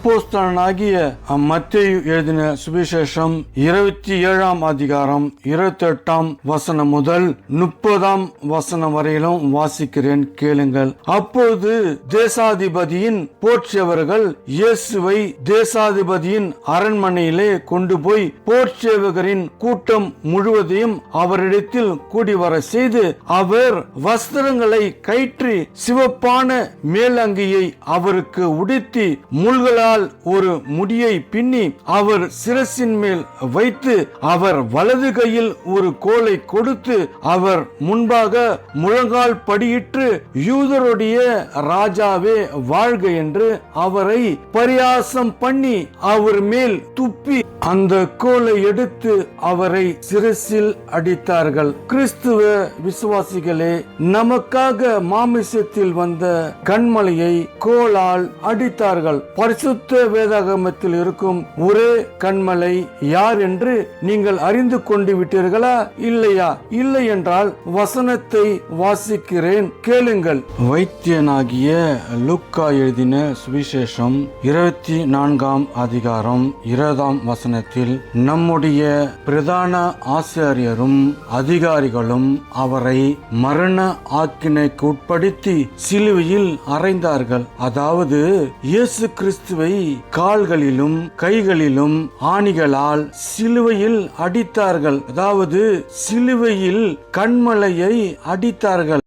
அப்போஸ்தலனாகிய மத்தேயு எழுதின சுவிசேஷம் 27 அதிகாரம் 28 முதல் 30 வரையிலும் வாசிக்கிறேன், கேளுங்கள். அப்போது தேசாதிபதியின் போர்ச்சேவர்கள் இயேசுவை தேசாதிபதியின் அரண்மனையிலே கொண்டு போய் போர்ச்சேவகரின் கூட்டம் முழுவதையும் அவரிடத்தில் கூடி வர செய்து, அவர் வஸ்திரங்களை கயிற்றி சிவப்பான மேலங்கியை அவருக்கு உடுத்தி முள்களால் ஒரு முடியை பின்னி அவர் சிரசின் மேல் வைத்து, அவர் வலது கையில் ஒரு கோலை கொடுத்து, அவர் முன்பாக முழங்கால் படியிட்டு, யூதருடைய ராஜாவே வாழ்க என்று அவரை பரியாசம் பண்ணி அவர் மேல் துப்பி அந்த கோலை எடுத்து அவரை சிரசில் அடித்தார்கள். கிறிஸ்துவ விசுவாசிகளே, நமக்காக மாமிசத்தில் வந்த கன்மலையை கோலால் அடித்தார்கள். பரிசுத்த வேதாகமத்தில் இருக்கும் ஒரே கன்மலை யார் என்று நீங்கள் அறிந்து கொண்டு விட்டீர்களா? இல்லையா? இல்லை என்றால் வசனத்தை வாசிக்கிறேன், கேளுங்கள். வைத்தியனாகிய லூக்கா எழுதின சுவிசேஷம் 24 அதிகாரம் 20 நம்முடைய பிரதான ஆசாரியரும் அதிகாரிகளும் அவரை மரண ஆக்கினைக்கு உட்படுத்தி சிலுவையில் அறைந்தார்கள். அதாவது இயேசு கிறிஸ்துவை கால்களிலும் கைகளிலும் ஆணிகளால் சிலுவையில் அடித்தார்கள். அதாவது சிலுவையில் கன்மலையை அடித்தார்கள்.